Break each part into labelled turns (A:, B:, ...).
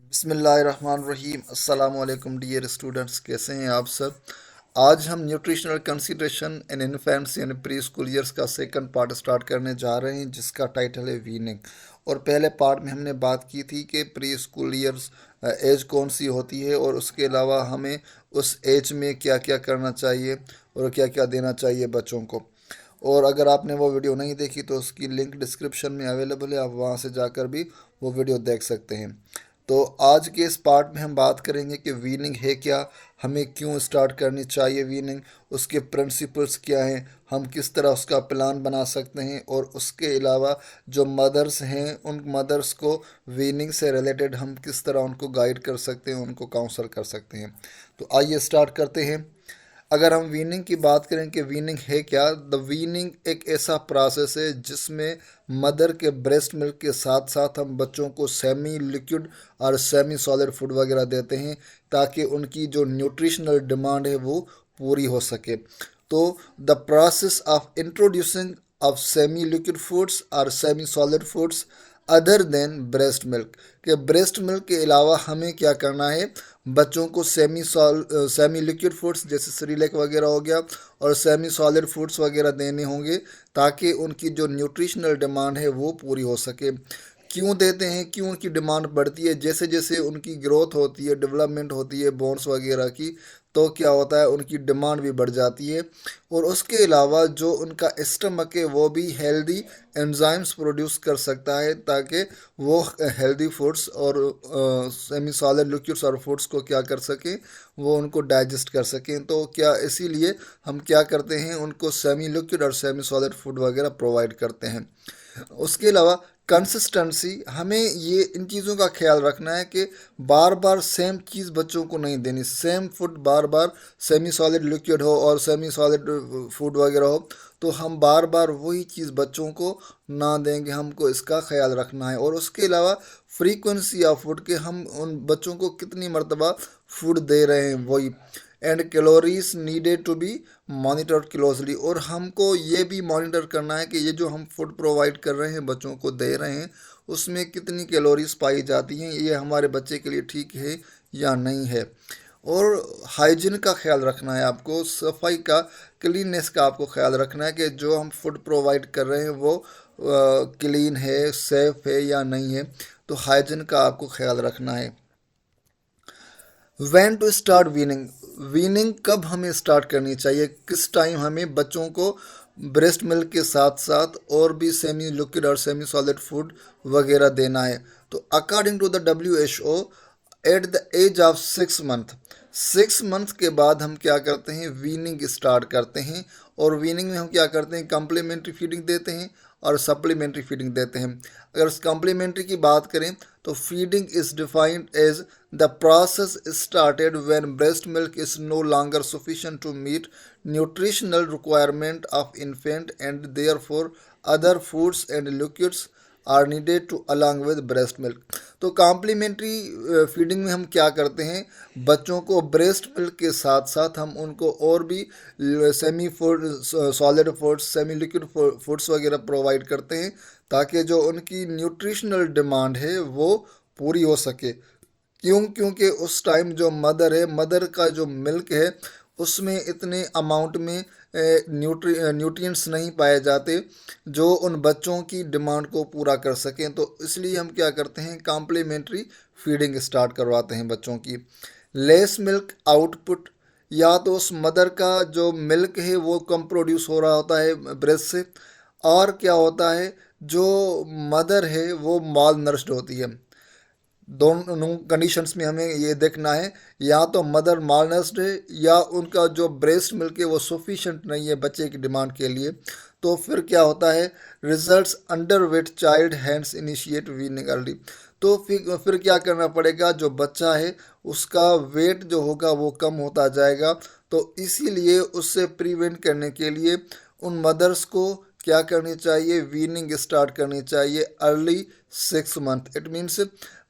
A: बिस्मिल्लाहिर्रहमानिर्रहीम। अस्सलामुअलैकुम dear students, कैसे हैं आप सब। आज हम न्यूट्रिशनल कंसीडरेशन इन इन्फेंट्स यानी प्री स्कूल ईयर्स का सेकंड पार्ट स्टार्ट करने जा रहे हैं, जिसका टाइटल है वीनिंग। और पहले पार्ट में हमने बात की थी कि प्री स्कूल ईयर्स एज कौन सी होती है और उसके अलावा हमें उस एज में क्या क्या करना चाहिए और क्या क्या देना चाहिए बच्चों को। और अगर आपने वो वीडियो नहीं देखी तो उसकी लिंक डिस्क्रिप्शन में अवेलेबल है, आप वहाँ से जाकर भी वो वीडियो देख सकते हैं। तो आज के इस पार्ट में हम बात करेंगे कि वीनिंग है क्या, हमें क्यों स्टार्ट करनी चाहिए वीनिंग, उसके प्रिंसिपल्स क्या हैं, हम किस तरह उसका प्लान बना सकते हैं, और उसके अलावा जो मदर्स हैं उन मदर्स को वीनिंग से रिलेटेड हम किस तरह उनको गाइड कर सकते हैं, उनको काउंसल कर सकते हैं। तो आइए स्टार्ट करते हैं। अगर हम वीनिंग की बात करें कि वीनिंग है क्या, द वीनिंग एक ऐसा प्रोसेस है जिसमें मदर के ब्रेस्ट मिल्क के साथ साथ हम बच्चों को सेमी लिक्विड और सेमी सॉलिड फूड वगैरह देते हैं, ताकि उनकी जो न्यूट्रिशनल डिमांड है वो पूरी हो सके। तो the process of introducing of semi liquid foods और semi solid foods other than breast milk, के ब्रेस्ट मिल्क के अलावा हमें क्या करना है, बच्चों को सेमी लिक्विड फूड्स जैसे सेरेलैक वगैरह हो गया और सेमी सॉलिड फूड्स वगैरह देने होंगे, ताकि उनकी जो न्यूट्रिशनल डिमांड है वो पूरी हो सके। क्यों देते हैं, क्यों उनकी डिमांड बढ़ती है, जैसे जैसे उनकी ग्रोथ होती है, डेवलपमेंट होती है बोन्स वगैरह की, तो क्या होता है उनकी डिमांड भी बढ़ जाती है। और उसके अलावा जो उनका स्टमक है वो भी हेल्दी एंजाइम्स प्रोड्यूस कर सकता है, ताकि वो हेल्दी फूड्स और सेमी सॉलिड लिक्विड्स और फूड्स को क्या कर सकें, वो उनको डाइजेस्ट कर सकें। तो क्या इसीलिए हम क्या करते हैं, उनको सेमी लिक्विड और सेमी सॉलिड फूड वगैरह प्रोवाइड करते हैं। उसके अलावा कंसिस्टेंसी, हमें ये इन चीज़ों का ख्याल रखना है कि बार बार सेम चीज़ बच्चों को नहीं देनी, सेम फूड बार बार सेमी सॉलिड लिक्विड हो और सेमी सॉलिड फूड वगैरह हो, तो हम बार बार वही चीज़ बच्चों को ना देंगे, हमको इसका ख्याल रखना है। और उसके अलावा फ्रीक्वेंसी ऑफ फूड के हम उन बच्चों को कितनी मरतबा फूड दे रहे हैं वही, and calories needed to be monitor closely, और हमको ये भी मॉनिटर करना है कि ये जो हम फूड प्रोवाइड कर रहे हैं बच्चों को दे रहे हैं उसमें कितनी कैलोरीज पाई जाती हैं, ये हमारे बच्चे के लिए ठीक है या नहीं है। और हाइजीन का ख्याल रखना है आपको, सफाई का, क्लीननेस का आपको ख्याल रखना है कि जो हम फूड प्रोवाइड कर रहे हैं वो क्लीन है, सेफ है या नहीं है। तो हाइजीन का आपको ख्याल रखना है। When to start weaning, weaning कब हमें स्टार्ट करनी चाहिए, किस टाइम हमें बच्चों को ब्रेस्ट मिल्क के साथ साथ और भी सेमी लिक्विड और सेमी सॉलिड फूड वगैरह देना है। तो according to the WHO, at the age of 6 month, 6 month के बाद हम क्या करते हैं, वीनिंग स्टार्ट करते हैं। और वीनिंग में हम क्या करते हैं, कम्प्लीमेंट्री फीडिंग देते हैं और सप्लीमेंट्री फीडिंग देते हैं। अगर कम्प्लीमेंट्री की बात करें तो feeding is defined as the process started when breast milk is no longer sufficient to meet nutritional requirement of infant and therefore other foods and liquids are needed to along with breast milk. तो complementary feeding में हम क्या करते हैं, बच्चों को breast milk के साथ साथ हम उनको और भी semi food, solid foods, semi liquid foods वगैरह प्रोवाइड करते हैं, ताकि जो उनकी न्यूट्रिशनल डिमांड है वो पूरी हो सके। क्यों, क्योंकि उस टाइम जो मदर है, मदर का जो मिल्क है उसमें इतने अमाउंट में न्यूट्रिएंट्स नहीं पाए जाते जो उन बच्चों की डिमांड को पूरा कर सकें। तो इसलिए हम क्या करते हैं, कॉम्प्लीमेंट्री फीडिंग स्टार्ट करवाते हैं बच्चों की। लेस मिल्क आउटपुट, या तो उस मदर का जो मिल्क है वो कम प्रोड्यूस हो रहा होता है ब्रेस्ट से, और क्या होता है जो मदर है वो माल नरिश्ड होती है। दोनों कंडीशंस में हमें ये देखना है, या तो मदर मालनस्ड है या उनका जो ब्रेस्ट मिल्क है वो सफिशेंट नहीं है बच्चे की डिमांड के लिए। तो फिर क्या होता है, results under weight child hands initiate weaning early. तो फिर क्या करना पड़ेगा, जो बच्चा है उसका वेट जो होगा वो कम होता जाएगा। तो इसीलिए उससे प्रिवेंट करने के लिए उन मदर्स को क्या करनी चाहिए, वीनिंग स्टार्ट करनी चाहिए early 6 month, it means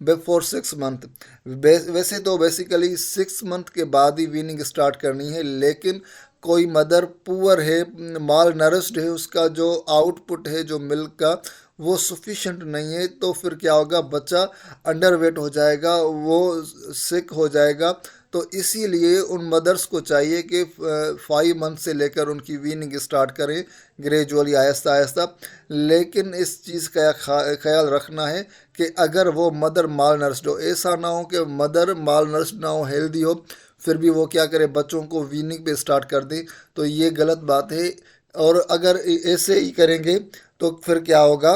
A: before 6 month. वैसे तो बेसिकली 6 मंथ के बाद ही वीनिंग स्टार्ट करनी है, लेकिन कोई मदर पुअर है, माल नरिश्ड है, उसका जो आउटपुट है जो मिल्क का वो सफिशेंट नहीं है, तो फिर क्या होगा, बच्चा अंडर वेट हो जाएगा, वो सिक हो जाएगा। तो इसीलिए उन मदर्स को चाहिए कि 5 मंथ से लेकर उनकी वीनिंग स्टार्ट करें, ग्रेजुअली, आहिस्ता आहिस्ता। लेकिन इस चीज़ का ख्याल रखना है कि अगर वो मदर माल नर्स्ड हो, ऐसा ना हो कि मदर माल नर्स्ड ना हो, हेल्दी हो, फिर भी वो क्या करे, बच्चों को वीनिंग पे स्टार्ट कर दे, तो ये गलत बात है। और अगर ऐसे ही करेंगे तो फिर क्या होगा,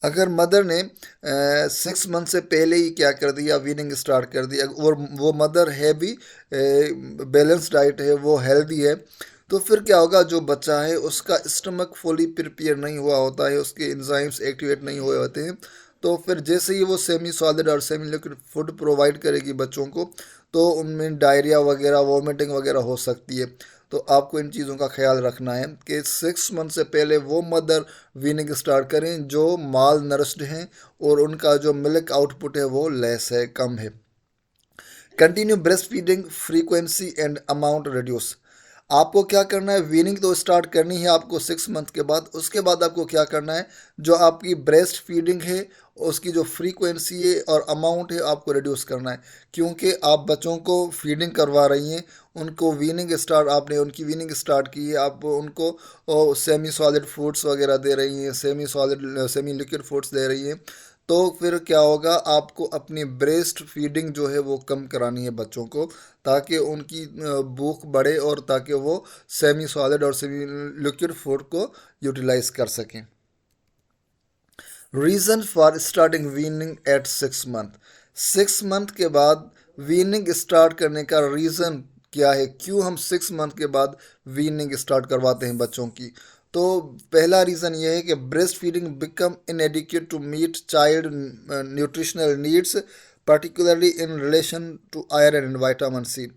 A: अगर मदर ने 6 मंथ से पहले ही क्या कर दिया, वीनिंग स्टार्ट कर दिया, और वो मदर है भी बैलेंस डाइट है, वो हेल्दी है, तो फिर क्या होगा, जो बच्चा है उसका स्टमक फुली प्रिपेयर नहीं हुआ होता है, उसके एंजाइम्स एक्टिवेट नहीं हुए होते हैं। तो फिर जैसे ही वो सेमी सॉलिड और सेमी लिक्विड फूड प्रोवाइड करेगी बच्चों को, तो उनमें डायरिया वगैरह, वॉमिटिंग वगैरह हो सकती है। तो आपको इन चीज़ों का ख्याल रखना है कि 6 मंथ से पहले वो मदर वीनिंग स्टार्ट करें जो माल नरिश्ड हैं और उनका जो मिल्क आउटपुट है वो लेस है, कम है। Continue breast feeding frequency and amount reduce. आपको क्या करना है, वीनिंग तो स्टार्ट करनी है आपको 6 मंथ के बाद। उसके बाद आपको क्या करना है, जो आपकी ब्रेस्ट फीडिंग है उसकी जो फ्रीक्वेंसी है और अमाउंट है आपको रिड्यूस करना है। क्योंकि आप बच्चों को फीडिंग करवा रही हैं, उनको वीनिंग स्टार्ट, आपने उनकी वीनिंग स्टार्ट की है, आप उनको सेमी सॉलिड फूड्स वगैरह दे रही हैं, semi solid semi liquid foods दे रही हैं। तो फिर क्या होगा, आपको अपनी ब्रेस्ट फीडिंग जो है वो कम करानी है बच्चों को, ताकि उनकी भूख बढ़े और ताकि वो सेमी सॉलिड और सेमी लिक्विड फूड को यूटिलाइज कर सकें। Reason for starting weaning at 6 month. 6 month के बाद वीनिंग स्टार्ट करने का रीज़न क्या है, क्यों हम 6 मंथ के बाद वीनिंग स्टार्ट करवाते हैं बच्चों की। तो पहला रीज़न ये है कि breast feeding become inadequate to meet child nutritional needs, particularly in relation to iron and vitamin C.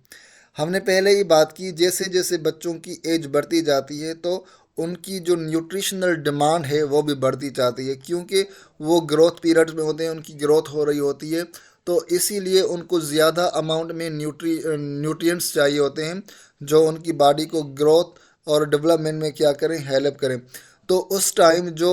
A: हमने पहले ही बात की, जैसे जैसे बच्चों की एज बढ़ती जाती है तो उनकी जो न्यूट्रिशनल डिमांड है वो भी बढ़ती जाती है, क्योंकि वो ग्रोथ पीरियड में होते हैं, उनकी ग्रोथ हो रही होती है। तो इसीलिए उनको ज़्यादा अमाउंट में न्यूट्रिएंट्स चाहिए होते हैं, जो उनकी बॉडी को ग्रोथ और डेवलपमेंट में क्या करें, हेल्प करें। तो उस टाइम जो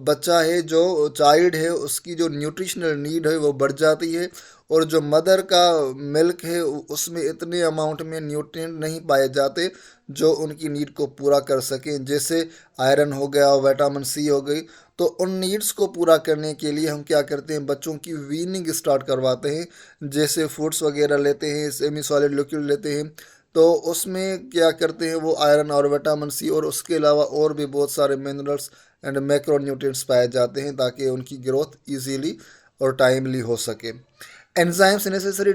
A: बच्चा है, जो चाइल्ड है, उसकी जो न्यूट्रिशनल नीड है वो बढ़ जाती है, और जो मदर का मिल्क है उसमें इतने अमाउंट में न्यूट्रिएंट नहीं पाए जाते जो उनकी नीड को पूरा कर सकें, जैसे आयरन हो गया, विटामिन सी हो गई। तो उन नीड्स को पूरा करने के लिए हम क्या करते हैं, बच्चों की वीनिंग स्टार्ट करवाते हैं, जैसे फूड्स वगैरह लेते हैं, सेमी सॉलिड लिक्विड लेते हैं। तो उसमें क्या करते हैं, वो आयरन और विटामिन सी और उसके अलावा और भी बहुत सारे मिनरल्स एंड मैक्रोन्यूट्रिएंट्स पाए जाते हैं, ताकि उनकी ग्रोथ इजीली और टाइमली हो सके। Enzymes necessary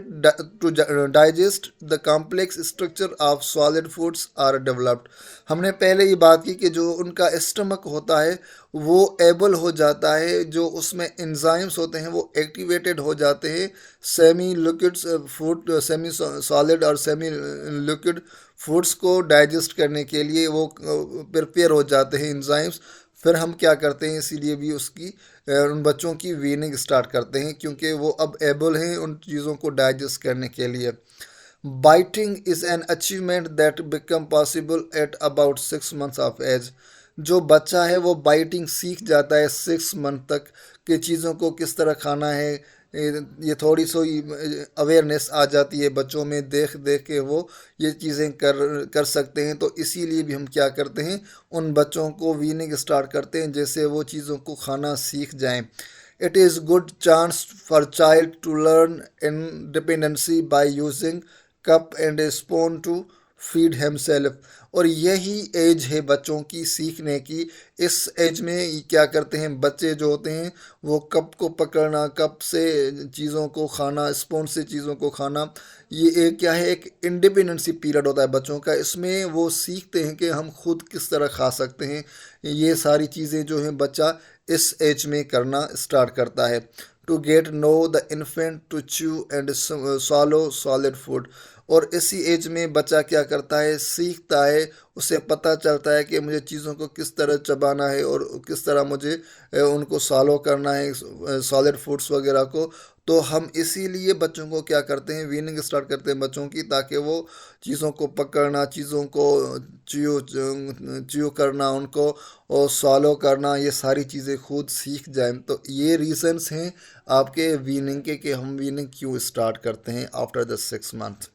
A: to digest the complex structure of solid foods are developed। हमने पहले ही बात की कि जो उनका स्टमक होता है वो एबल हो जाता है, जो उसमें एंजाइम्स होते हैं वो एक्टिवेटेड हो जाते हैं, semi liquid food, semi solid और सेमी लिक्विड फूड्स को डाइजेस्ट करने के लिए वो प्रिपेयर हो जाते हैं एंजाइम्स। फिर हम क्या करते हैं, इसीलिए भी उसकी उन बच्चों की वीनिंग स्टार्ट करते हैं, क्योंकि वो अब एबल हैं उन चीज़ों को डाइजेस्ट करने के लिए। Biting is an achievement that become possible at about 6 months of age. जो बच्चा है वो बाइटिंग सीख जाता है 6 मंथ तक, कि चीज़ों को किस तरह खाना है। ये थोड़ी सी अवेयरनेस आ जाती है बच्चों में, देख देख के वो ये चीज़ें कर कर सकते हैं। तो इसीलिए भी हम क्या करते हैं, उन बच्चों को वीनिंग स्टार्ट करते हैं, जैसे वो चीज़ों को खाना सीख जाएं। It is good chance for child to learn independency by using cup and spoon to feed himself. और यही एज है बच्चों की सीखने की। इस एज में क्या करते हैं बच्चे जो होते हैं, वो कप को पकड़ना, कप से चीज़ों को खाना, स्पून से चीज़ों को खाना, ये एक क्या है, एक इंडिपेंडेंसी पीरियड होता है बच्चों का। इसमें वो सीखते हैं कि हम खुद किस तरह खा सकते हैं। ये सारी चीज़ें जो हैं बच्चा इस एज में करना स्टार्ट करता है। To get know the infant to chew and swallow solid food. और इसी एज में बच्चा क्या करता है, सीखता है उसे पता चलता है कि मुझे चीज़ों को किस तरह चबाना है और किस तरह मुझे उनको सॉलो करना है, सॉलिड फूड्स वगैरह को। तो हम इसीलिए बच्चों को क्या करते हैं, वीनिंग स्टार्ट करते हैं बच्चों की, ताकि वो चीज़ों को पकड़ना, चीज़ों को च्यू च्यू करना, उनको और सॉलो करना, ये सारी चीज़ें खुद सीख जाएं। तो ये रीजंस हैं आपके वीनिंग के कि हम वीनिंग क्यों स्टार्ट करते हैं आफ्टर द 6 मंथ।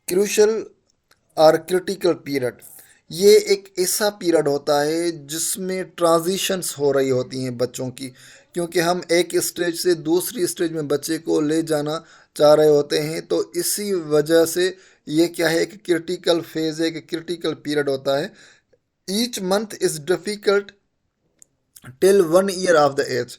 A: क्रूशल और क्रिटिकल पीरियड, ये एक ऐसा पीरियड होता है जिसमें ट्रांजिशंस हो रही होती हैं बच्चों की, क्योंकि हम एक स्टेज से दूसरी स्टेज में बच्चे को ले जाना चाह रहे होते हैं। तो इसी वजह से ये क्या है, एक क्रिटिकल फेज है, एक क्रिटिकल पीरियड होता है। Each month is difficult till 1 year of the age.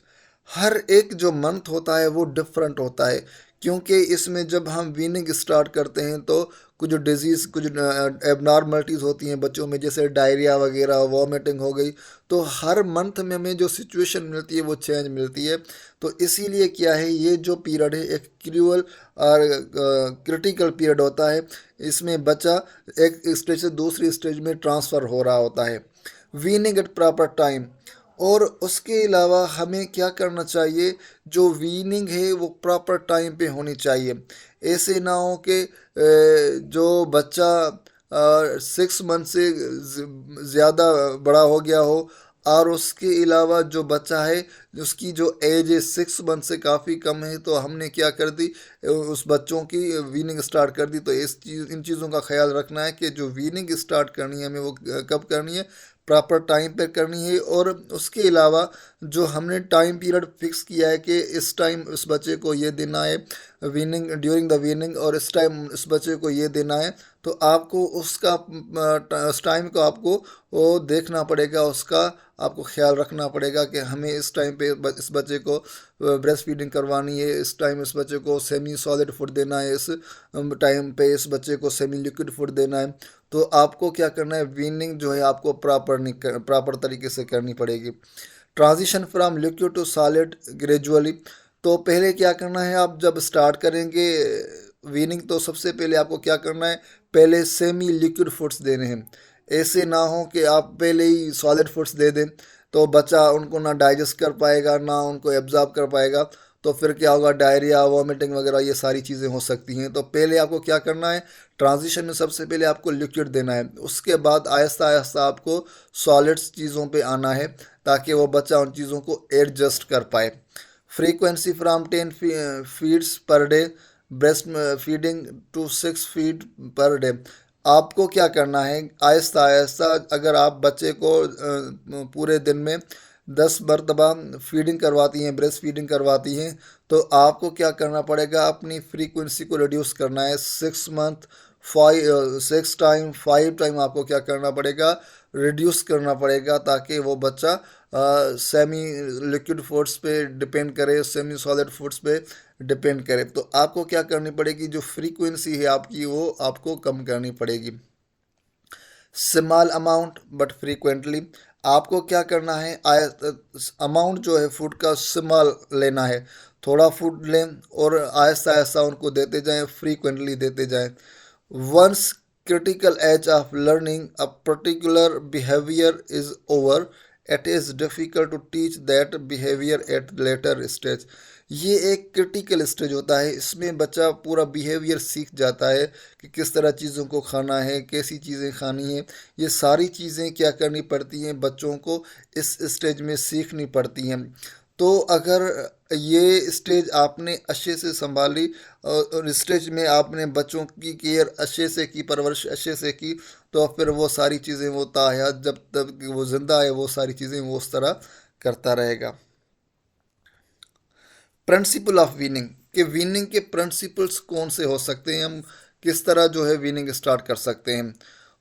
A: हर एक जो मंथ होता है वो डिफरेंट होता है, क्योंकि इसमें जब हम वीनिंग स्टार्ट करते हैं तो कुछ डिजीज़, कुछ एबनॉर्मलिटीज़ होती हैं बच्चों में, जैसे डायरिया वगैरह, वॉमिटिंग हो गई। तो हर मंथ में हमें जो सिचुएशन मिलती है वो चेंज मिलती है। तो इसीलिए क्या है, ये जो पीरियड है एक क्रूअल और क्रिटिकल पीरियड होता है। इसमें बच्चा एक स्टेज से दूसरी स्टेज में ट्रांसफ़र हो रहा होता है। वीनिंग एट प्रॉपर टाइम, और उसके अलावा हमें क्या करना चाहिए, जो वीनिंग है वो प्रॉपर टाइम पे होनी चाहिए। ऐसे ना हो कि जो बच्चा 6 मंथ से ज़्यादा बड़ा हो गया हो, और उसके अलावा जो बच्चा है उसकी जो एज है 6 मंथ से काफ़ी कम है, तो हमने क्या कर दी, उस बच्चों की वीनिंग स्टार्ट कर दी। तो इन चीज़ों का ख्याल रखना है कि जो वीनिंग स्टार्ट करनी है हमें वो कब करनी है, प्रॉपर टाइम पे करनी है। और उसके अलावा जो हमने टाइम पीरियड फिक्स किया है कि इस टाइम इस बच्चे को ये देना है वीनिंग, ड्यूरिंग द वीनिंग, और इस टाइम इस बच्चे को ये देना है, तो आपको उसका उस टाइम को आपको वो देखना पड़ेगा, उसका आपको ख्याल रखना पड़ेगा कि हमें इस टाइम पे इस बच्चे को ब्रेस्ट फीडिंग करवानी है, इस टाइम इस बच्चे को सेमी सॉलिड फूड देना है, इस टाइम पे इस बच्चे को सेमी लिक्विड फूड देना है। तो आपको क्या करना है, वीनिंग जो है आपको प्रॉपर तरीके से करनी पड़ेगी। Transition from liquid to solid gradually, तो पहले क्या करना है, आप जब स्टार्ट करेंगे वीनिंग तो सबसे पहले आपको क्या करना है, पहले सेमी लिक्विड फूड्स देने हैं। ऐसे ना हो कि आप पहले ही सॉलिड फूड्स दे दें, तो बच्चा उनको ना डाइजेस्ट कर पाएगा, ना उनको एब्जॉर्ब कर पाएगा। तो फिर क्या होगा, डायरिया, वॉमिटिंग वगैरह ये सारी चीज़ें हो सकती हैं। तो पहले आपको क्या करना है, ट्रांजिशन में सबसे पहले आपको लिक्विड देना है, उसके बाद आहिस्ता आहिस्ता आपको सॉलिड्स चीज़ों पे आना है, ताकि वो बच्चा उन चीज़ों को एडजस्ट कर पाए। Frequency from 10 feeds per day, breast feeding to 6 feed per day. आपको क्या करना है, आहिस्ता आहिस्ता अगर आप बच्चे को पूरे दिन में 10 मरतबा फीडिंग करवाती हैं, ब्रेस्ट फीडिंग करवाती हैं, तो आपको क्या करना पड़ेगा, अपनी फ्रीक्वेंसी को रिड्यूस करना है। 6 मंथ 6 टाइम 5 टाइम आपको क्या करना पड़ेगा, रिड्यूस करना पड़ेगा, ताकि वो बच्चा सेमी लिक्विड फूड्स पे डिपेंड करे, सेमी सॉलिड फूड्स पे डिपेंड करे। तो आपको क्या करनी पड़ेगी, जो फ्रीक्वेंसी है आपकी वो आपको कम करनी पड़ेगी। स्मॉल अमाउंट बट फ्रीक्वेंटली, आपको क्या करना है, अमाउंट जो है फूड का स्मॉल लेना है, थोड़ा फूड लें और आहिस्ता आहिस्ता उनको देते जाएं, फ्रीक्वेंटली देते जाएं। Once critical age of learning a particular behavior is over, it is difficult to teach that behavior at later stage। ये एक क्रिटिकल स्टेज होता है, इसमें बच्चा पूरा बिहेवियर सीख जाता है कि किस तरह चीज़ों को खाना है, कैसी चीज़ें खानी है। ये सारी चीज़ें क्या करनी पड़ती हैं, बच्चों को इस स्टेज में सीखनी पड़ती हैं। तो अगर ये स्टेज आपने अच्छे से संभाली और इस स्टेज में आपने बच्चों की केयर अच्छे से की, परवरिश अच्छे से की, तो फिर वो सारी चीज़ें वो ताहयात जब तक वो ज़िंदा है वो सारी चीज़ें वो उस तरह करता रहेगा। प्रिंसिपल ऑफ वीनिंग, कि वीनिंग के प्रिंसिपल्स कौन से हो सकते हैं, हम किस तरह जो है वीनिंग स्टार्ट कर सकते हैं।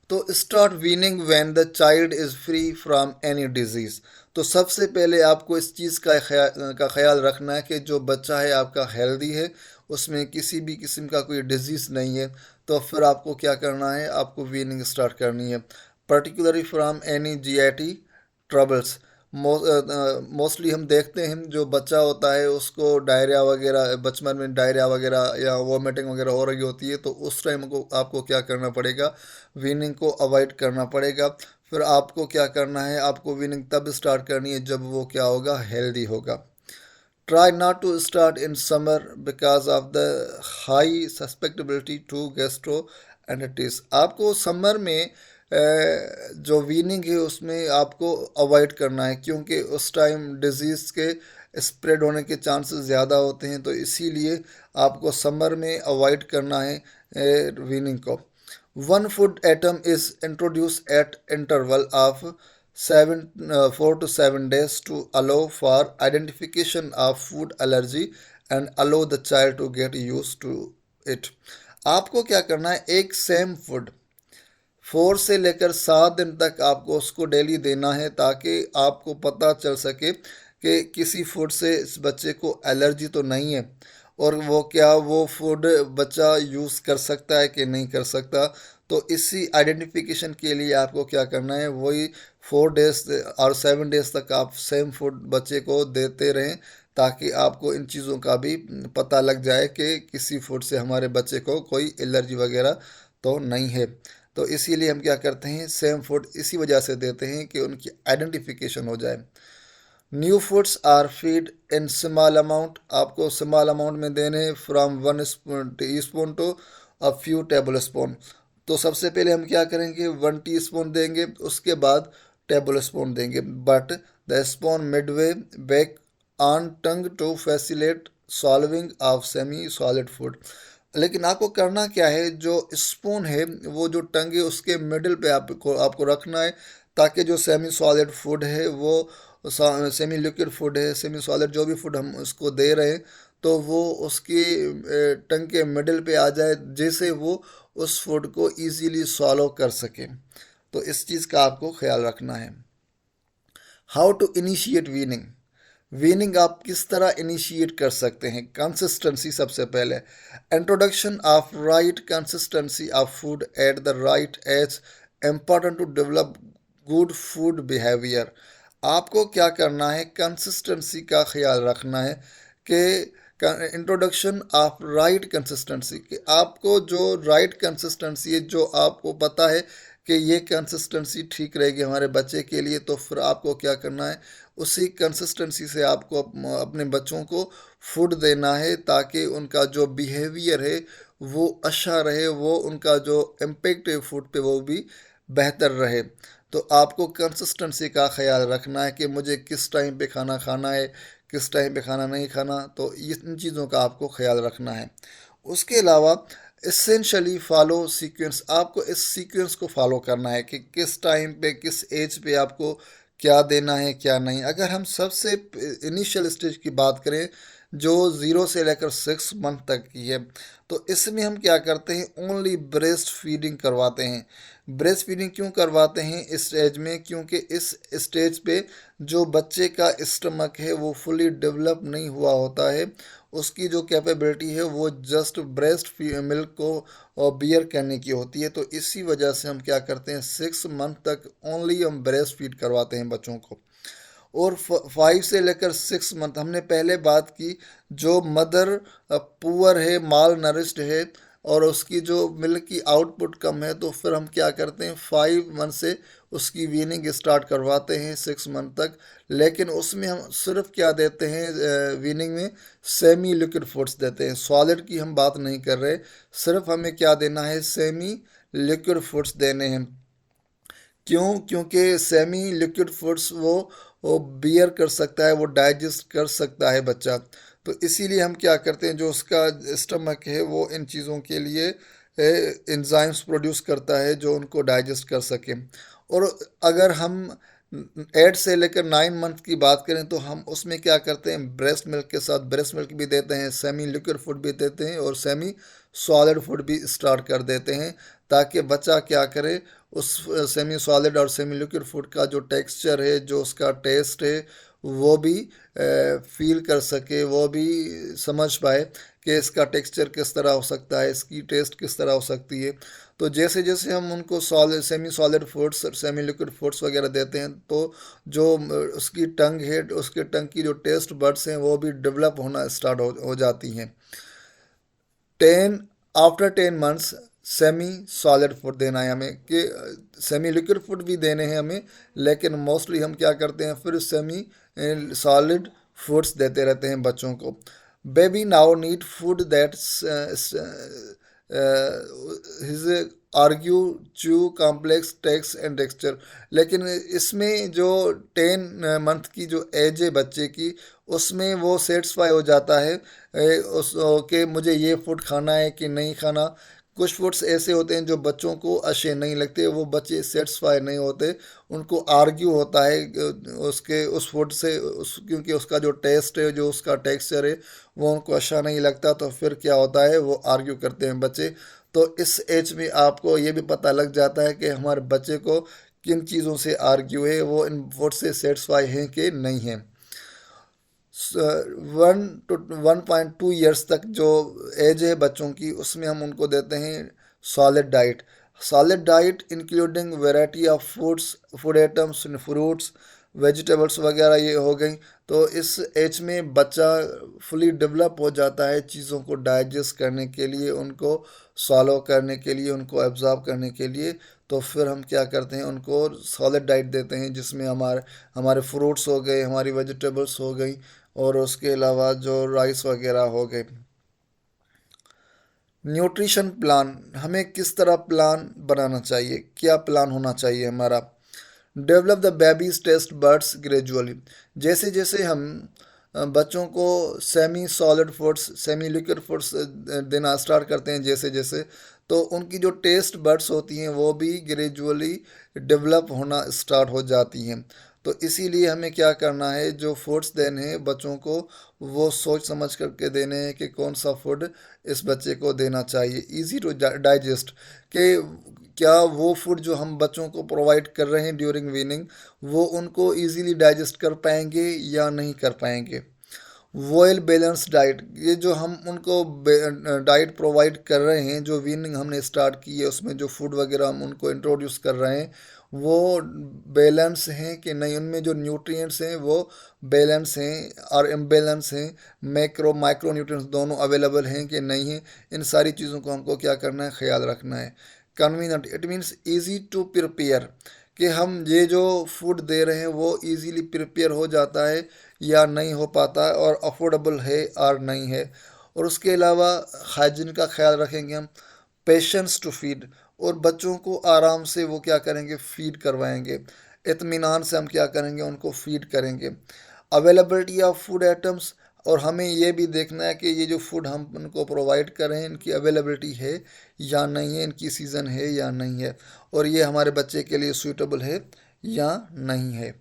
A: तो start weaning when the child is free from any disease. तो सबसे पहले आपको इस चीज़ का ख्याल रखना है कि जो बच्चा है आपका हेल्दी है, उसमें किसी भी किस्म का कोई डिजीज़ नहीं है। तो फिर आपको क्या करना है, आपको वीनिंग स्टार्ट करनी है। Particularly from any GIT troubles, mostly हम देखते हैं जो बच्चा होता है उसको डायरिया वगैरह, बचपन में डायरिया वगैरह या वॉमिटिंग वगैरह हो रही होती है, तो उस टाइम को आपको क्या करना पड़ेगा, वीनिंग को अवॉइड करना पड़ेगा। फिर आपको क्या करना है, आपको वीनिंग तब स्टार्ट करनी है जब वो क्या होगा, हेल्दी होगा। Try not to start in summer because of the high susceptibility to gastroenteritis। आपको समर में जो वीनिंग है उसमें आपको अवॉइड करना है, क्योंकि उस टाइम डिजीज़ के स्प्रेड होने के चांसेस ज़्यादा होते हैं, तो इसीलिए आपको समर में अवॉइड करना है वीनिंग को। One food atom is introduced at interval of 4 to 7 days to allow for identification of food allergy and allow the child to get used to it। आपको क्या करना है, एक सेम फूड 4 से लेकर 7 दिन तक आपको उसको डेली देना है, ताकि आपको पता चल सके कि किसी फूड से इस बच्चे को एलर्जी तो नहीं है, और वो क्या वो फूड बच्चा यूज़ कर सकता है कि नहीं कर सकता। तो इसी आइडेंटिफिकेशन के लिए आपको क्या करना है, वही 4 डेज और 7 डेज तक आप सेम फूड बच्चे को देते रहें, ताकि आपको इन चीज़ों का भी पता लग जाए कि किसी फूड से हमारे बच्चे को कोई एलर्जी वगैरह तो नहीं है। तो इसीलिए हम क्या करते हैं, सेम फूड इसी वजह से देते हैं कि उनकी आइडेंटिफिकेशन हो जाए। New foods are feed in small amount. आपको स्मॉल अमाउंट में देने, from 1 teaspoon to a few tablespoon. तो सबसे पहले हम क्या करेंगे, 1 टीस्पून देंगे, उसके बाद टेबल स्पून देंगे, but the spoon midway back on tongue to facilitate swallowing of semi solid food. लेकिन आपको करना क्या है, जो स्पून है वो जो टंग है उसके मिडिल पे आपको आपको रखना है, ताकि जो सेमी सॉलिड फूड है वो, सेमी लिक्विड फूड है, सेमी सॉलिड जो भी फूड हम उसको दे रहे हैं, तो वो उसकी टंग के मिडिल पे आ जाए, जैसे वो उस फूड को इजीली सॉलो कर सके। तो इस चीज़ का आपको ख्याल रखना है। How to initiate weaning. Weaning आप किस तरह इनिशिएट कर सकते हैं, कंसिस्टेंसी सबसे पहले। Introduction of right consistency of food at the right age, important to develop good food behaviour. आपको क्या करना है, कंसिस्टेंसी का ख्याल रखना है कि इंट्रोडक्शन ऑफ राइट कंसिस्टेंसी, कि आपको जो राइट कंसिस्टेंसी है, जो आपको पता है कि ये कंसिस्टेंसी ठीक रहेगी हमारे बच्चे के लिए, तो फिर आपको क्या करना है, उसी कंसिस्टेंसी से आपको अपने बच्चों को फूड देना है, ताकि उनका जो बिहेवियर है वो अच्छा रहे, वो उनका जो इम्पेक्ट है फूड पे वो भी बेहतर रहे। तो आपको कंसिस्टेंसी का ख्याल रखना है कि मुझे किस टाइम पे खाना खाना है, किस टाइम पे खाना नहीं खाना, तो इन चीज़ों का आपको ख्याल रखना है। उसके अलावा इसेंशली फॉलो सीक्वेंस। आपको इस सीक्वेंस को फॉलो करना है कि किस टाइम पे, किस एज पे आपको क्या देना है क्या नहीं। अगर हम सबसे इनिशियल स्टेज की बात करें, जो 0 से लेकर 6 मंथ तक की है, तो इसमें हम क्या करते हैं, ओनली ब्रेस्ट फीडिंग करवाते हैं। ब्रेस्ट फीडिंग क्यों करवाते हैं इस स्टेज में, क्योंकि इस स्टेज पे जो बच्चे का स्टमक है वो फुली डेवलप नहीं हुआ होता है, उसकी जो कैपेबिलिटी है वो जस्ट ब्रेस्ट मिल्क को बियर करने की होती है। तो इसी वजह से हम क्या करते हैं, 6 मंथ तक ओनली हम ब्रेस्ट फीड करवाते हैं बच्चों को। और 5 से लेकर 6 मंथ हमने पहले बात की, जो मदर पुअर है, माल नरिश्ड है, और उसकी जो मिल्क की आउटपुट कम है, तो फिर हम क्या करते हैं, 5 मंथ से उसकी वीनिंग स्टार्ट करवाते हैं 6 मंथ तक। लेकिन उसमें हम सिर्फ क्या देते हैं, वीनिंग में सेमी लिक्विड फूड्स देते हैं, सॉलिड की हम बात नहीं कर रहे। सिर्फ हमें क्या देना है, सेमी लिक्विड फूड्स देने हैं। क्यों, क्योंकि सेमी लिक्विड फूड्स वो बियर कर सकता है, वो डाइजेस्ट कर सकता है बच्चा। तो इसीलिए हम क्या करते हैं, जो उसका स्टमक है वो इन चीज़ों के लिए एंजाइम्स प्रोड्यूस करता है जो उनको डाइजेस्ट कर सके। और अगर हम 8 से लेकर 9 मंथ की बात करें, तो हम उसमें क्या करते हैं, ब्रेस्ट मिल्क के साथ ब्रेस्ट मिल्क भी देते हैं, सेमी लिक्विड फूड भी देते हैं, और सेमी सॉलिड फूड भी स्टार्ट कर देते हैं, ताकि बच्चा क्या करे, उस सेमी सॉलिड और सेमी लिक्विड फूड का जो टेक्सचर है, जो उसका टेस्ट है, वो भी फील कर सके, वो भी समझ पाए कि इसका टेक्सचर किस तरह हो सकता है, इसकी टेस्ट किस तरह हो सकती है। तो जैसे जैसे हम उनको सॉलिड सेमी सॉलिड फूड्स और सेमी लिक्विड फूड्स वगैरह देते हैं, तो जो उसकी टंग है, उसके टंग की जो टेस्ट बड्स हैं वो भी डेवलप होना स्टार्ट हो जाती हैं। 10 after 10 months semi solid food देना है हमें, कि सेमी लिक्विड फूड भी देने हैं हमें, लेकिन मोस्टली हम क्या करते हैं, फिर सेमी सॉलिड फूड्स देते रहते हैं बच्चों को। Baby now need food that his argue chew complex text and texture. लेकिन इसमें जो 10 मंथ की जो एज है बच्चे की, उसमें वो सेटिस्फाई हो जाता है उस कि मुझे ये फूड खाना है कि नहीं खाना। कुछ फूड्स ऐसे होते हैं जो बच्चों को अच्छे नहीं लगते, वो बच्चे सेटिस्फाई नहीं होते, उनको आर्ग्यू होता है उसके उस फूड से, क्योंकि उसका जो टेस्ट है, जो उसका टेक्सचर है, वो उनको अच्छा नहीं लगता। तो फिर क्या होता है, वो आर्ग्यू करते हैं बच्चे। तो इस एज में आपको ये भी पता लग जाता है कि हमारे बच्चे को किन चीज़ों से आर्ग्यू है, वो इन फूड से सेटिस्फाई हैं कि नहीं है। 1 to 1.2 ईयर्स तक जो एज है बच्चों की, उसमें हम उनको देते हैं solid diet. Solid diet including variety of foods, food items, fruits, vegetables वगैरह ये हो गई। तो इस एज में बच्चा फुली डेवलप हो जाता है चीज़ों को डाइजेस्ट करने के लिए, उनको सॉलो करने के लिए, उनको एब्जॉर्ब करने के लिए। तो फिर हम क्या करते हैं, उनको सॉलिड डाइट देते हैं, जिसमें हमारे हमारे फ्रूट्स हो गए, हमारी वेजिटेबल्स हो गई, और उसके अलावा जो राइस वगैरह हो गए। न्यूट्रिशन प्लान, हमें किस तरह प्लान बनाना चाहिए, क्या प्लान होना चाहिए हमारा। Develop the babies taste buds gradually. जैसे जैसे हम बच्चों को semi solid foods, semi liquid foods देना स्टार्ट करते हैं, जैसे जैसे, तो उनकी जो टेस्ट बर्ड्स होती हैं वो भी ग्रेजुअली डेवलप होना स्टार्ट हो जाती हैं। तो इसीलिए हमें क्या करना है, जो फूड्स देने हैं बच्चों को, वो सोच समझ करके देने हैं कि कौन सा फूड इस बच्चे को देना चाहिए, इजी टू डाइजेस्ट। कि क्या वो फूड जो हम बच्चों को प्रोवाइड कर रहे हैं ड्यूरिंग वीनिंग, वो उनको इजीली डाइजेस्ट कर पाएंगे या नहीं कर पाएंगे। वेल बैलेंस डाइट, ये जो हम उनको डाइट प्रोवाइड कर रहे हैं, जो वीनिंग हमने स्टार्ट की है, उसमें जो फूड वगैरह हम उनको इंट्रोड्यूस कर रहे हैं, वो बैलेंस हैं कि नहीं, उनमें जो न्यूट्रिएंट्स हैं वो बैलेंस हैं और इम्बैलेंस हैं, मैक्रो माइक्रो न्यूट्रिएंट्स दोनों अवेलेबल हैं कि नहीं हैं। इन सारी चीज़ों को हमको क्या करना है, ख्याल रखना है। Convenient, it means easy to prepare, कि हम ये जो फूड दे रहे हैं वो इजीली प्रिपेयर हो जाता है या नहीं हो पाता है, और अफोर्डेबल है और नहीं है। और उसके अलावा हाइजीन का ख्याल रखेंगे हम। पेशेंस टू फीड, और बच्चों को आराम से वो क्या करेंगे, फीड करवाएंगे, इत्मीनान से हम क्या करेंगे, उनको फीड करेंगे। अवेलेबिलिटी ऑफ फूड आइटम्स, और हमें ये भी देखना है कि ये जो फूड हम उनको प्रोवाइड कर रहे हैं, इनकी अवेलेबिलिटी है या नहीं है, इनकी सीज़न है या नहीं है, और ये हमारे बच्चे के लिए सूटेबल है या नहीं है।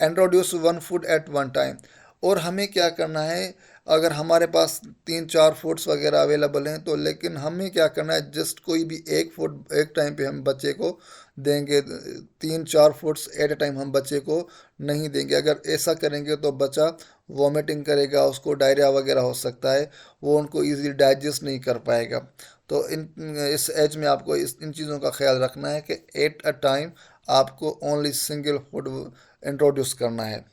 A: Introduce one food at one time, और हमें क्या करना है, अगर हमारे पास 3 4 फूड्स वगैरह अवेलेबल हैं, तो लेकिन हमें क्या करना है, जस्ट कोई भी एक फूड एक टाइम पे हम बच्चे को देंगे, 3 4 फूड्स एट ए टाइम हम बच्चे को नहीं देंगे। अगर ऐसा करेंगे तो बच्चा वॉमिटिंग करेगा, उसको डायरिया वगैरह हो सकता है, वो उनको इजीली डाइजेस्ट नहीं कर पाएगा। तो इन इस एज में आपको इन चीज़ों का ख्याल रखना है कि एट अ टाइम आपको ओनली सिंगल फूड इंट्रोड्यूस करना है।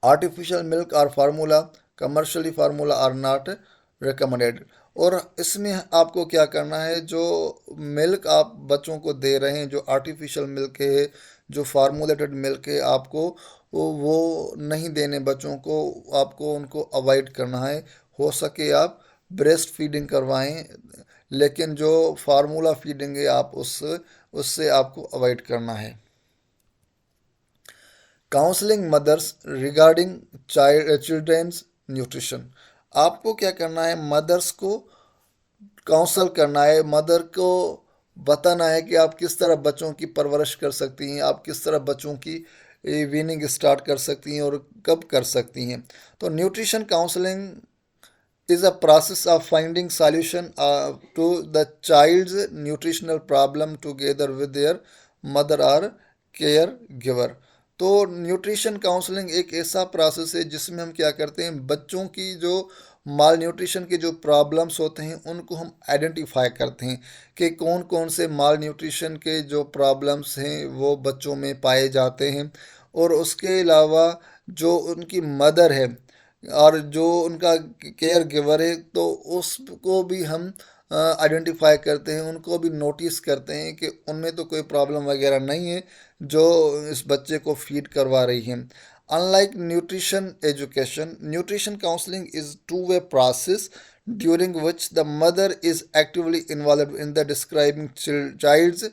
A: आर्टिफिशियल मिल्क और formula, commercially formula are not recommended. और इसमें आपको क्या करना है, जो मिल्क आप बच्चों को दे रहे हैं, जो आर्टिफिशियल मिल्क है, जो फार्मूलेटेड मिल्क है, आपको वो नहीं देने बच्चों को, आपको उनको अवॉइड करना है। हो सके आप ब्रेस्ट फीडिंग करवाएं, लेकिन जो फार्मूला फीडिंग है आप उससे आपको अवॉइड करना है। Counselling mothers regarding children's nutrition, आपको क्या करना है, मदर्स को काउंसल करना है, मदर को बताना है कि आप किस तरह बच्चों की परवरिश कर सकती हैं, आप किस तरह बच्चों की वीनिंग स्टार्ट कर सकती हैं और कब कर सकती हैं। तो nutrition counselling is a process of finding solution to the child's nutritional problem together with their mother or caregiver। तो न्यूट्रिशन काउंसलिंग एक ऐसा प्रोसेस है जिसमें हम क्या करते हैं, बच्चों की जो माल न्यूट्रिशन के जो प्रॉब्लम्स होते हैं उनको हम आइडेंटिफाई करते हैं कि कौन कौन से माल न्यूट्रिशन के जो प्रॉब्लम्स हैं वो बच्चों में पाए जाते हैं। और उसके अलावा जो उनकी मदर है और जो उनका केयर गिवर है, तो उसको भी हम आइडेंटिफाई करते हैं, उनको भी नोटिस करते हैं कि उनमें तो कोई प्रॉब्लम वगैरह नहीं है जो इस बच्चे को फीड करवा रही है। Unlike nutrition education, nutrition counselling is two way process during which the mother is actively involved in the describing child's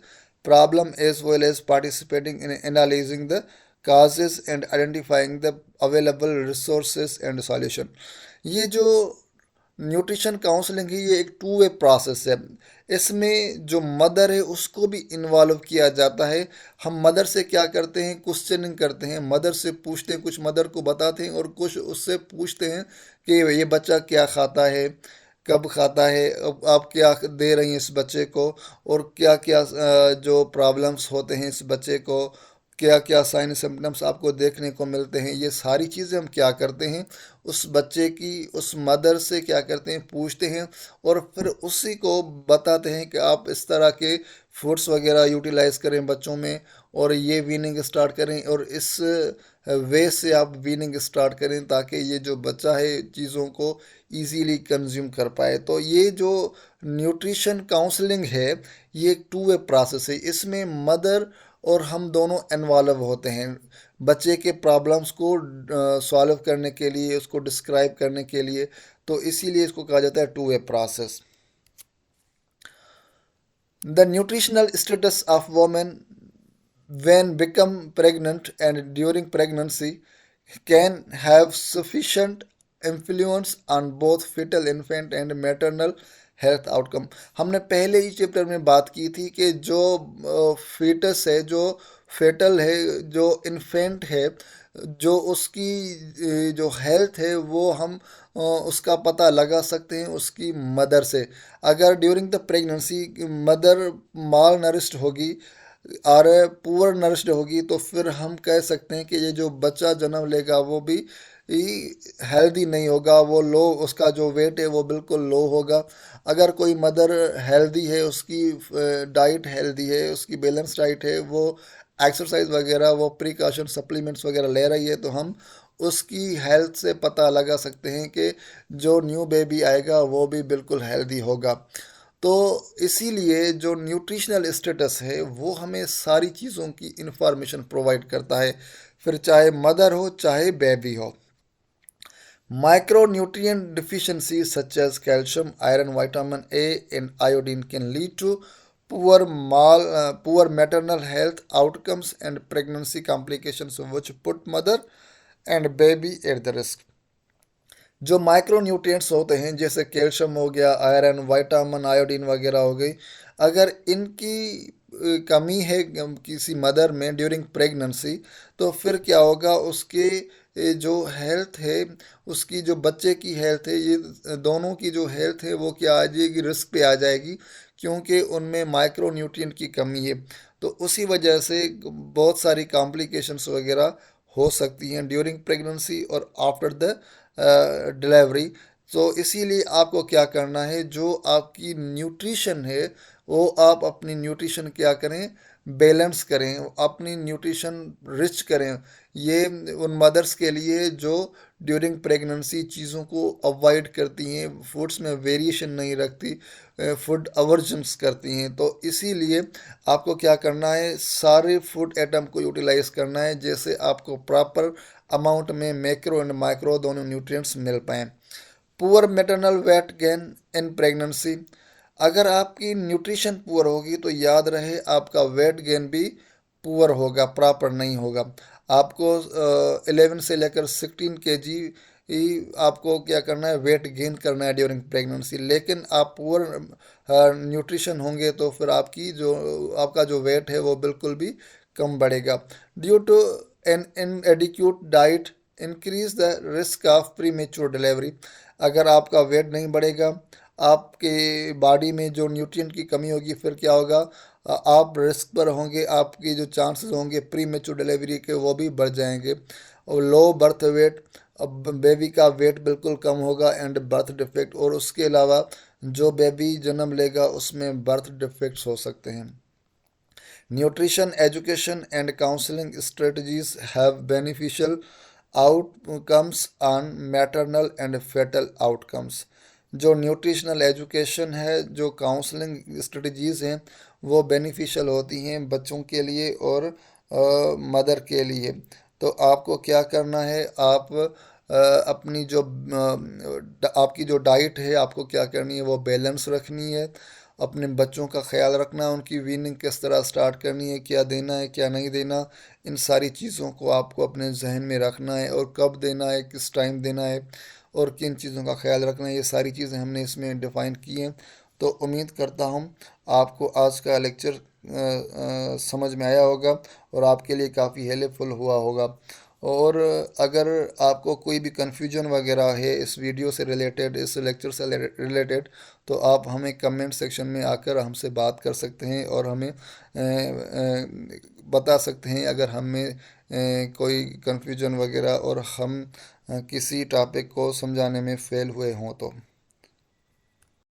A: problem as well as participating in analyzing the causes and identifying the available resources and solution। ये जो nutrition counselling है ये एक two way process है। इसमें जो mother है उसको भी इन्वॉल्व किया जाता है। हम मदर से क्या करते हैं, क्वेश्चनिंग करते हैं, मदर से पूछते हैं, कुछ मदर को बताते हैं और कुछ उससे पूछते हैं कि ये बच्चा क्या खाता है, कब खाता है, अब आप क्या दे रही हैं इस बच्चे को, और क्या क्या जो प्रॉब्लम्स होते हैं इस बच्चे को, क्या क्या साइन सिम्टम्स आपको देखने को मिलते हैं, ये सारी चीज़ें हम क्या करते हैं, उस बच्चे की उस मदर से क्या करते हैं, पूछते हैं और फिर उसी को बताते हैं कि आप इस तरह के फूड्स वगैरह यूटिलाइज करें बच्चों में और ये वीनिंग स्टार्ट करें और इस वे से आप वीनिंग स्टार्ट करें ताकि ये जो बच्चा है चीज़ों को इजीली कंज्यूम कर पाए। तो ये जो न्यूट्रिशन काउंसलिंग है ये एक टू वे प्रोसेस है। इसमें मदर और हम दोनों इन्वॉल्व होते हैं बच्चे के प्रॉब्लम्स को सॉल्व करने के लिए, उसको डिस्क्राइब करने के लिए। तो इसीलिए इसको कहा जाता है two way process. The nutritional status of women when become pregnant and during pregnancy can have sufficient influence on both fetal infant and maternal health outcome. हमने पहले ही चैप्टर में बात की थी कि जो फीटस है, जो फेटल है, जो इन्फेंट है, जो उसकी जो हेल्थ है वो हम उसका पता लगा सकते हैं उसकी मदर से। अगर during the pregnancy mother mall nourished होगी और पुअर नरिश्ड होगी तो फिर हम कह सकते हैं कि ये जो बच्चा जन्म लेगा वो भी हेल्दी नहीं होगा, वो लो, उसका जो वेट है वो बिल्कुल लो होगा। अगर कोई मदर हेल्दी है, उसकी डाइट हेल्दी है, उसकी बैलेंस डाइट है, वो एक्सरसाइज वगैरह, वो प्रिकॉशन सप्लीमेंट्स वगैरह ले रही है, तो हम उसकी हेल्थ से पता लगा सकते हैं कि जो न्यू बेबी आएगा वो भी बिल्कुल हेल्दी होगा। तो इसीलिए जो न्यूट्रिशनल स्टेटस है वो हमें सारी चीज़ों की इंफॉर्मेशन प्रोवाइड करता है, फिर चाहे मदर हो चाहे बेबी हो। Micronutrient deficiencies such as calcium, iron, vitamin A, and iodine can lead to poor maternal health outcomes and pregnancy complications which put mother and baby at the risk। जो micro nutrients होते हैं जैसे calcium हो गया, iron, vitamin, iodine वगैरह हो गई, अगर इनकी कमी है किसी मदर में ड्यूरिंग प्रेगनेंसी, तो फिर क्या होगा, उसके जो हेल्थ है, उसकी जो बच्चे की हेल्थ है, ये दोनों की जो हेल्थ है वो क्या आ जाएगी, रिस्क पे आ जाएगी, क्योंकि उनमें माइक्रो न्यूट्रिएंट की कमी है। तो उसी वजह से बहुत सारी कॉम्प्लिकेशंस वगैरह हो सकती हैं ड्यूरिंग प्रेगनेंसी और आफ्टर द डिलीवरी। तो इसीलिए आपको क्या करना है, जो आपकी न्यूट्रिशन है वो आप अपनी न्यूट्रिशन क्या करें, बैलेंस करें, अपनी न्यूट्रिशन रिच करें। ये उन मदर्स के लिए जो ड्यूरिंग प्रेगनेंसी चीज़ों को अवॉइड करती हैं, फूड्स में वेरिएशन नहीं रखती, फूड अवर्जन्स करती हैं। तो इसीलिए आपको क्या करना है, सारे फूड आइटम को यूटिलाइज करना है जैसे आपको प्रॉपर अमाउंट में मैक्रो एंड माइक्रो दोनों न्यूट्रिएंट्स मिल पाएँ। Poor maternal weight gain in pregnancy, अगर आपकी न्यूट्रिशन पुअर होगी तो याद रहे आपका वेट गेन भी पुअर होगा, प्रॉपर नहीं होगा। आपको 11 से लेकर 16 kg ही आपको क्या करना है, वेट गेन करना है ड्यूरिंग प्रेगनेंसी। लेकिन आप पुअर न्यूट्रिशन होंगे तो फिर आपका जो वेट है वो बिल्कुल भी कम बढ़ेगा। Due to an inadequate diet increase the risk of premature delivery, अगर आपका वेट नहीं बढ़ेगा, आपके बॉडी में जो न्यूट्रिएंट की कमी होगी, फिर क्या होगा, आप रिस्क पर होंगे, आपकी जो चांसेस होंगे प्री मेच्योर डिलीवरी के वो भी बढ़ जाएंगे। और लो बर्थ वेट, अब बेबी का वेट बिल्कुल कम होगा एंड बर्थ डिफेक्ट, और उसके अलावा जो बेबी जन्म लेगा उसमें बर्थ डिफेक्ट्स हो सकते हैं। Nutrition education and counseling strategies have beneficial outcomes on maternal and fetal outcomes। जो न्यूट्रिशनल एजुकेशन है, जो काउंसलिंग स्ट्रेटजीज़ हैं, वो बेनिफिशियल होती हैं बच्चों के लिए और मदर के लिए। तो आपको क्या करना है, आप अपनी जो आपकी जो डाइट है आपको क्या करनी है, वो बैलेंस रखनी है। अपने बच्चों का ख्याल रखना, उनकी वीनिंग किस तरह स्टार्ट करनी है, क्या देना है क्या नहीं देना, इन सारी चीज़ों को आपको अपने जहन में रखना है। और कब देना है, किस टाइम देना है, और किन चीज़ों का ख्याल रखना है, ये सारी चीज़ें हमने इसमें डिफ़ाइन की हैं। तो उम्मीद करता हूँ आपको आज का लेक्चर समझ में आया होगा और आपके लिए काफ़ी हेल्पफुल हुआ होगा। और अगर आपको कोई भी कन्फ्यूजन वगैरह है इस वीडियो से रिलेटेड, इस लेक्चर से रिलेटेड, तो आप हमें कमेंट सेक्शन में आकर हमसे बात कर सकते हैं और हमें बता सकते हैं अगर हमें कोई कन्फ्यूजन वगैरह और हम किसी टॉपिक को समझाने में फेल हुए हों तो।